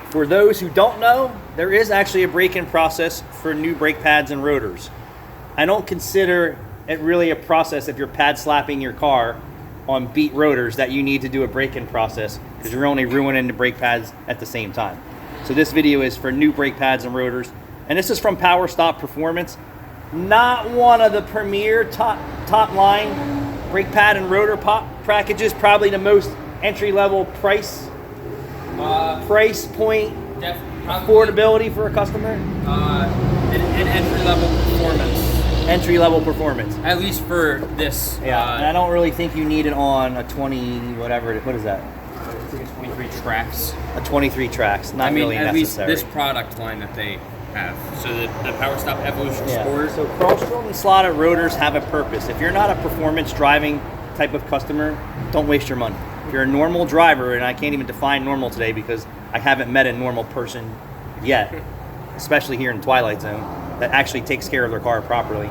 For those who don't know, there is actually a break-in process for new brake pads and rotors. I don't consider it really a process if you're pad slapping your car on beat rotors that you need to do a break-in process, because you're only ruining the brake pads at the same time. So this video is for new brake pads and rotors, and this is from powerStop Performance. Not one of the premier top line brake pad and rotor packages, probably the most entry-level price point, affordability for a customer. An entry-level performance. Entry-level performance. At least for this. Yeah, and I don't really think you need it on a 20, whatever, what is that? I think it's 23 tracks. A 23 tracks, not really necessary. At least this product line that they have. So the powerStop Evolution Sport. So cross-drilled and slotted rotors have a purpose. If you're not a performance driving type of customer, don't waste your money. If you're a normal driver, and I can't even define normal today because I haven't met a normal person yet, especially here in Twilight Zone, that actually takes care of their car properly.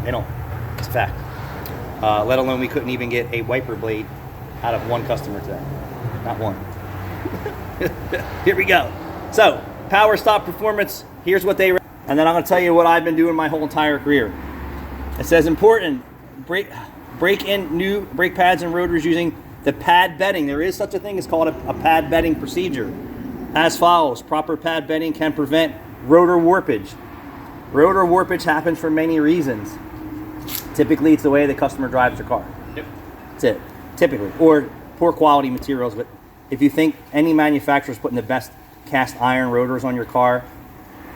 They don't. It's a fact. Let alone we couldn't even get a wiper blade out of one customer today. Not one. Here we go. So, powerStop Performance, here's what they, and then I'm going to tell you what I've been doing my whole entire career. It says important, break in new brake pads and rotors using the pad bedding. There is such a thing as called a pad bedding procedure. As follows: proper pad bedding can prevent rotor warpage. Rotor warpage happens for many reasons. Typically, it's the way the customer drives their car. Yep. That's it. Typically. Or poor quality materials. But if you think any manufacturer is putting the best cast iron rotors on your car,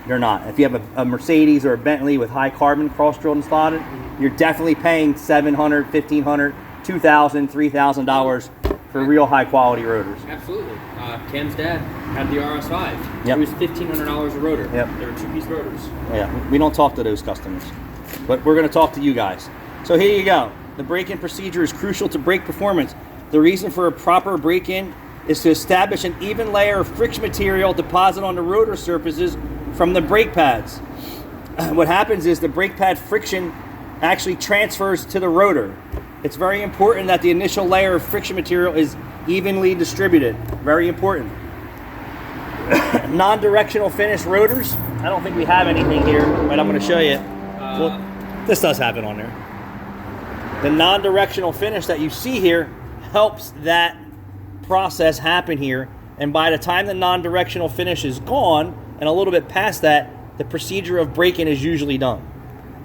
they're not. If you have a Mercedes or a Bentley with high carbon cross-drilled and slotted, you're definitely paying $700, $1,500, $2,000, $3,000 for real high quality rotors. Absolutely. Cam's dad had the RS5. Yep. It was $1,500 a rotor. Yep. They were two-piece rotors. Yeah, we don't talk to those customers, but we're going to talk to you guys. So here you go. The break-in procedure is crucial to brake performance. The reason for a proper break-in is to establish an even layer of friction material deposit on the rotor surfaces from the brake pads. What happens is the brake pad friction actually transfers to the rotor. It's very important that the initial layer of friction material is evenly distributed. Very important. Non-directional finish rotors. I don't think we have anything here, but I'm going to show you. Well, this does have it on there. The non-directional finish that you see here helps that process happen here, and by the time the non-directional finish is gone and a little bit past that, the procedure of break-in is usually done.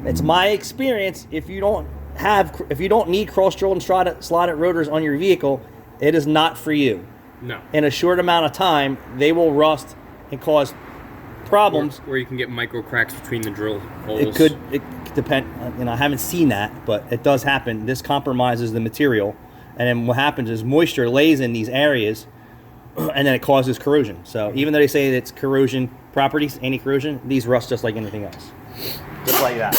It's my experience, if you don't need cross-drilled and slotted rotors on your vehicle, it is not for you. No. In a short amount of time, they will rust and cause problems. Or you can get micro cracks between the drill holes. It depend. I haven't seen that, but it does happen. This compromises the material, and then what happens is moisture lays in these areas, and then it causes corrosion. So even though they say it's corrosion properties, anti-corrosion, these rust just like anything else, just like that.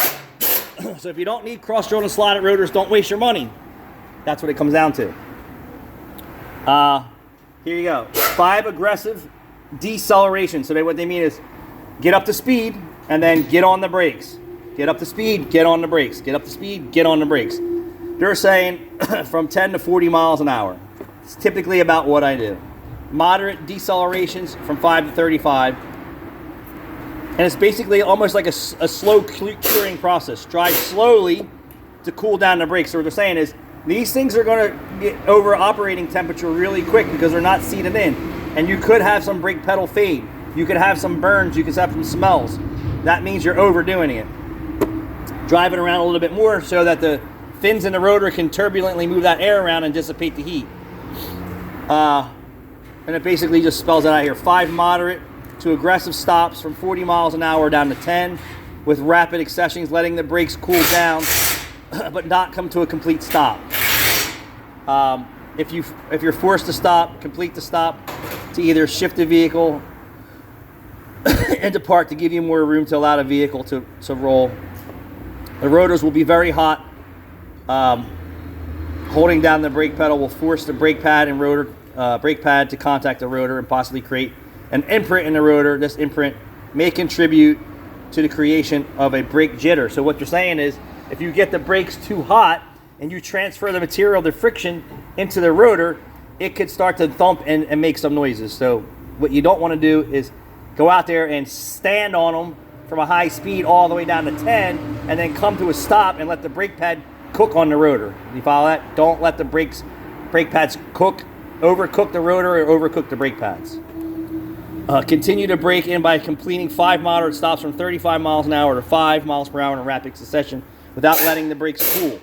So if you don't need cross-drilled and slotted rotors, don't waste your money. That's what it comes down to. Here you go. 5 aggressive deceleration. So what they mean is get up to speed and then get on the brakes. Get up to speed, get on the brakes. Get up to speed, get on the brakes. They're saying from 10 to 40 miles an hour. It's typically about what I do. Moderate decelerations from 5 to 35. And it's basically almost like a slow curing process. Drive slowly to cool down the brakes. So what they're saying is these things are going to get over operating temperature really quick because they're not seated in. And you could have some brake pedal fade. You could have some burns. You could have some smells. That means you're overdoing it. Drive it around a little bit more so that the fins in the rotor can turbulently move that air around and dissipate the heat. And it basically just spells it out here. 5 moderate to aggressive stops from 40 miles an hour down to 10 with rapid accessions, letting the brakes cool down but not come to a complete stop. If you're forced to stop, complete the stop to either shift the vehicle and depart to give you more room to allow the vehicle to roll. The rotors will be very hot. Holding down the brake pedal will force the brake pad and rotor brake pad to contact the rotor and possibly create an imprint in the rotor. This imprint may contribute to the creation of a brake jitter. So what you're saying is, if you get the brakes too hot and you transfer the material, the friction, into the rotor, it could start to thump and make some noises. So what you don't want to do is go out there and stand on them from a high speed all the way down to 10 and then come to a stop and let the brake pad cook on the rotor. You follow that? Don't let the brake pads overcook the rotor or overcook the brake pads. Continue to brake in by completing 5 moderate stops from 35 miles an hour to 5 miles per hour in a rapid succession without letting the brakes cool.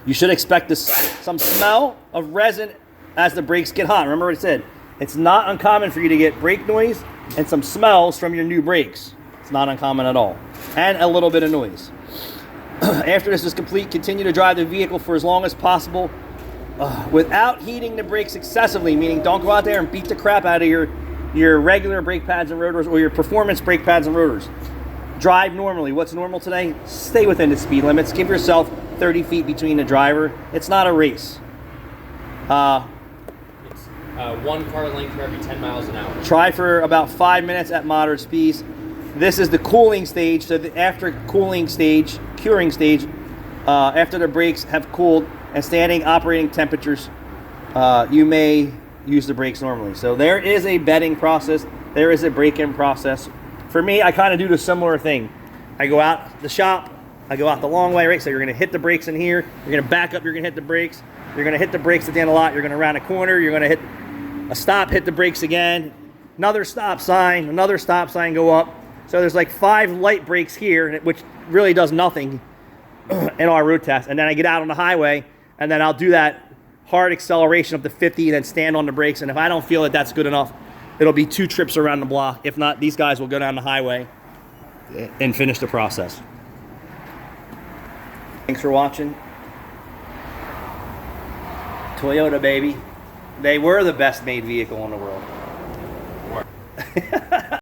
You should expect some smell of resin as the brakes get hot. Remember what I said. It's not uncommon for you to get brake noise and some smells from your new brakes. It's not uncommon at all. And a little bit of noise. After this is complete, continue to drive the vehicle for as long as possible without heating the brakes excessively, meaning don't go out there and beat the crap out of your regular brake pads and rotors or your performance brake pads and rotors. Drive normally. What's normal today? Stay within the speed limits. Give yourself 30 feet between the driver. It's not a race. It's 1 car length for every 10 miles an hour. Try for about 5 minutes at moderate speeds. This is the cooling stage. So after curing stage, after the brakes have cooled and standing operating temperatures, you may use the brakes normally. So there is a bedding process. There is a break-in process. For me, I kind of do the similar thing. I go out the shop. I go out the long way, right? So you're going to hit the brakes in here. You're going to back up. You're going to hit the brakes. You're going to hit the brakes at the end of the lot. You're going to round a corner. You're going to hit a stop, hit the brakes again. Another stop sign, go up. So there's like 5 light brakes here, which really does nothing in our road test. And then I get out on the highway, and then I'll do that hard acceleration up to 50 and then stand on the brakes. And if I don't feel that that's good enough, it'll be 2 trips around the block. If not, these guys will go down the highway and finish the process. Thanks for watching. Toyota, baby. They were the best made vehicle in the world.